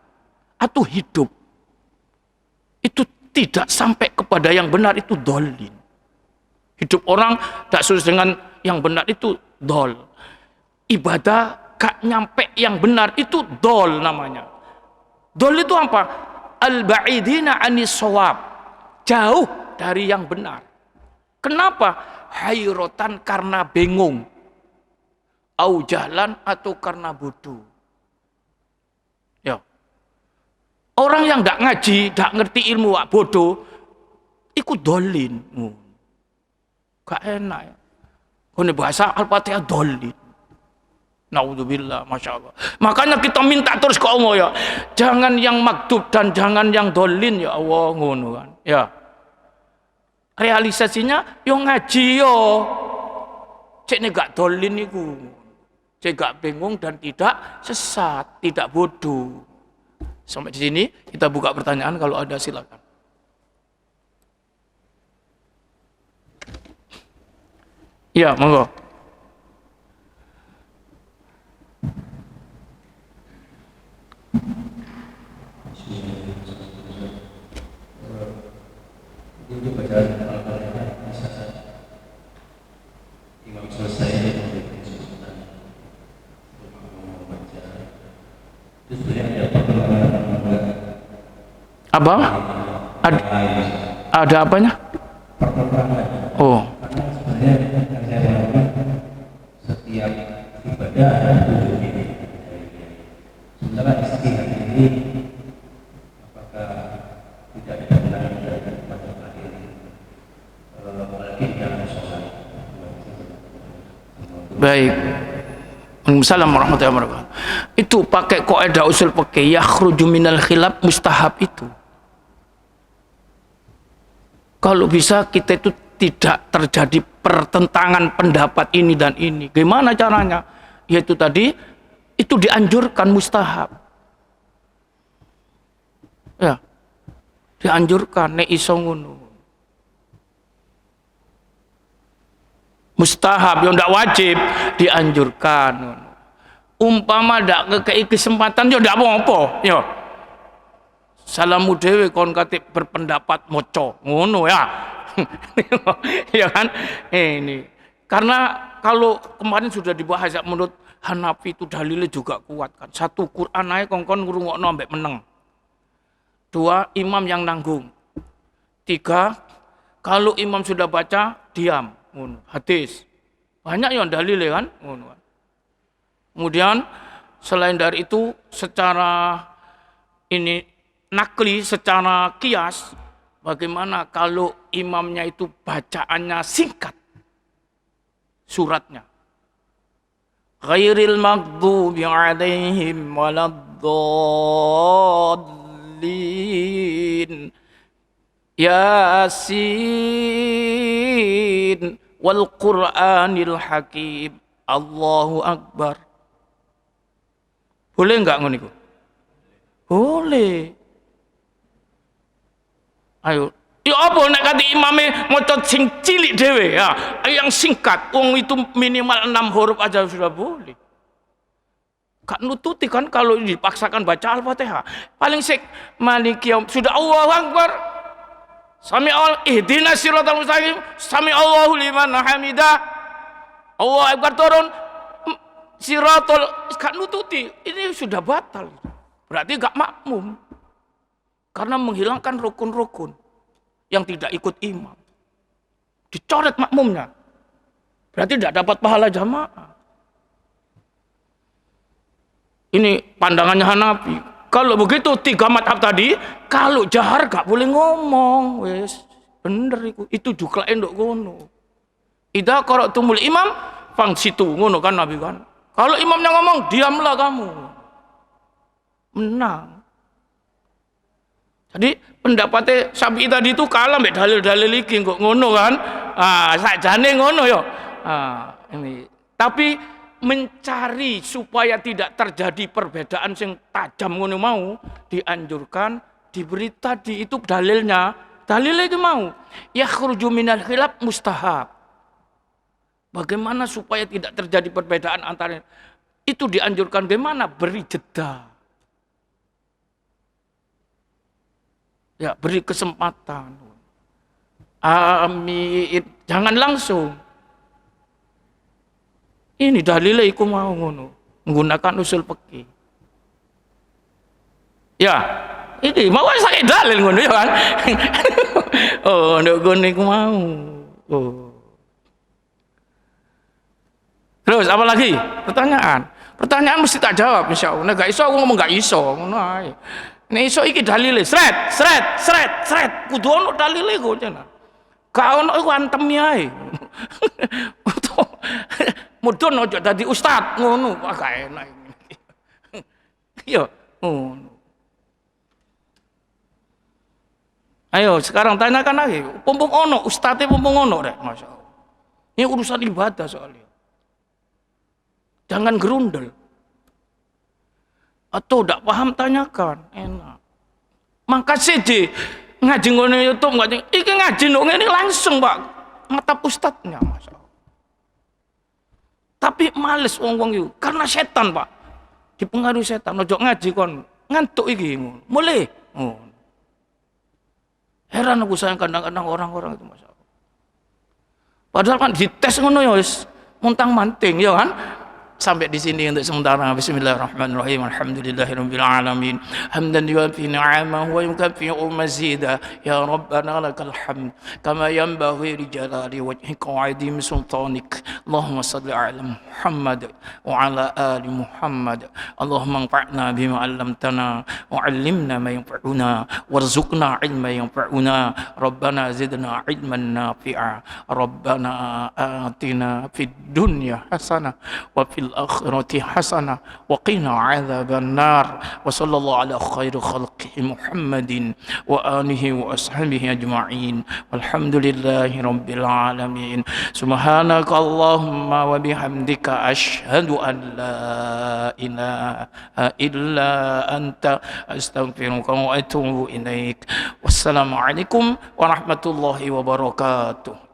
Speaker 1: atau hidup itu tidak sampai kepada yang benar itu dhalin. Hidup orang tidak sesuai dengan yang benar itu dol. Ibadah gak nyampe yang benar itu dol namanya. Dol itu apa? Al-ba'idina 'anis shawab. jauh dari yang benar. Kenapa? Hayrotan karena bingung. Au jahlan atau karena bodoh. Ya. Orang yang enggak ngaji, enggak ngerti ilmu bodoh, ikut dolin. Gak enak ya. Ini bahasa Al-Fatihah dolin. Naudzubillah, masya Allah. Makanya kita minta terus ke Allah ya, jangan yang maktub dan jangan yang dolin ya Allah, ngono kan. Ya. Realisasinya yo ngaji yo. Cek nih gak dolin niku. Cek gak bingung dan tidak sesat, tidak bodoh. Sampai di sini kita buka pertanyaan, kalau ada silakan. Ya, monggo.
Speaker 2: Ini bacaan Al-Fatihah bisa imam selesai memberikan kesulitan untuk membaca. Itu sebenarnya ada perkembangan enggak?
Speaker 1: Apa? Ada apanya?
Speaker 2: Perkembangan.
Speaker 1: Oh.
Speaker 2: Karena sebenarnya yang saya lakukan setiap ibadah ada 7 ini. Sementara istihad ini apakah tidak dibenar dari pada akhir apalagi yang sholat.
Speaker 1: Baik. Assalamualaikum warahmatullahi wabarakatuh. Itu pakai kaidah usul fikih, yakhruju minal khilaf mustahab itu. Kalau bisa kita itu tidak terjadi pertentangan pendapat ini dan ini. Gimana caranya? Yaitu tadi itu dianjurkan mustahab. Ya. Dianjurkan nek iso ngono. Mustahab yang tidak wajib, dianjurkan. Umpama ndak ngekei kesempatan yo ndak apa-apa, yo. Salamu dhewe kon kate berpendapat moco, ngono ya. Ya kan? Ini. Karena kalau kemarin sudah dibahas ya, menurut Hanafi itu dalilnya juga kuat kan. Satu, Quran ae kongkon ngrungokno ambek meneng. 2, imam yang nanggung. 3, kalau imam sudah baca, diam. Hadis. Banyak yang dalilnya kan. Kemudian selain dari itu secara ini nakli, secara kias, bagaimana kalau imamnya itu bacaannya singkat suratnya. Ghairil maghdubi alaihim waladdallin. Yasin wal Qur'anil Hakim. Allahu Akbar. Boleh enggak ngono iku? Boleh. Ayo. Ya apa nek kate imame maca sing cilik dhewe ya, yang singkat, wong itu minimal 6 huruf aja sudah boleh. Gak nututi kan kalau dipaksakan baca Al-Fatihah. Paling sik maliki sudah Allahu Akbar. Sami Allah ihdinas siratal mustaqim, sami Allahu liman hamidah. Allahu Akbar turun siratal, gak nututi. Ini sudah batal. Berarti gak makmum. Karena menghilangkan rukun-rukun yang tidak ikut imam. Dicoret makmumnya. Berarti tidak dapat pahala jamaah. Ini pandangannya Hanafi. Kalau begitu 3 madhab tadi, kalau jahar gak boleh ngomong. Wes, bener itu. Itu juga endok ngono. Idza qara'tumul imam fang situ ngono kan Nabi kan. Kalau imamnya ngomong, diamlah kamu. Menang. Jadi pendapatnya Syafi'i tadi itu kalah mbek dalil-dalil iki kok ngono kan. Sakjane ngono yo. Ini. Tapi mencari supaya tidak terjadi perbedaan yang tajam ngono mau, dianjurkan, diberi tadi itu dalilnya itu mau yakhruju minal khilaf mustahab. Bagaimana supaya tidak terjadi perbedaan antara itu, dianjurkan bagaimana? Beri jeda, ya, beri kesempatan. Amin, jangan langsung. Ini dalilnya iku mau ngono, menggunakan usul fikih. Ya, ini mau saya dalil ngono ya kan. Oh, nduk gone ku mau. Oh. Terus apa lagi? Pertanyaan. Pertanyaan mesti tak jawab insyaallah. Nek gak iso aku ngomong gak iso, ngono ae. Nek iso iki dalile, sret. Kudu ono dalile kok jenengan. Gak ono iku antemi ae. Mudun ojo dadi ustad ngono, wah gak enak iki. Yo, ngono. Ayo sekarang tanyakan lagi, mumpung ono ustadnya mumpung ono rek, masyaallah. Ini urusan ibadah soalnya. Jangan gerundel. Atau tidak paham tanyakan, enak. Makasih di ngaji ngono YouTube ngaji, iki ngaji dong ini langsung Pak ngetap ustadznya, masyaallah. Tapi males wong-wong itu karena setan Pak, dipengaruhi setan. Ojo ngaji kon ngantuk iki ngono, mulai. Heran aku sayang kadang-kadang orang-orang itu masyaallah. Padahal kan dites ngono ya wis muntang manting ya kan. Sampai di sini untuk sementara. Bismillahirrahmanirrahim. Alhamdulillahirabbil alamin. Hamdan yuwafi ni'amahu wa yukaffi'u mazida. Ya Rabbana lakal hamd kama yanbaghi li jalali wajhika wa 'azimi sultanik. Allahumma shalli 'ala Muhammad wa 'ala ali Muhammad. Allahumma anfa'na bima 'allamtana wa 'allimna ma yanfa'una warzuqna 'ilman yanfa'una. Rabbana zidna 'ilman nafi'a. Rabbana atina fid dunya hasanah wa fil akhirati hasanah wa qina adzaban nar. Wa sallallahu ala khairi khalqihi Muhammadin wa alihi wa ashabihi ajma'in. Walhamdulillahi rabbil alamin. Subhanaka Allahumma wa bihamdika asyhadu an la ilaha illa anta astaghfiruka wa atubu ilaik. Wassalamualaikum warahmatullahi wabarakatuh.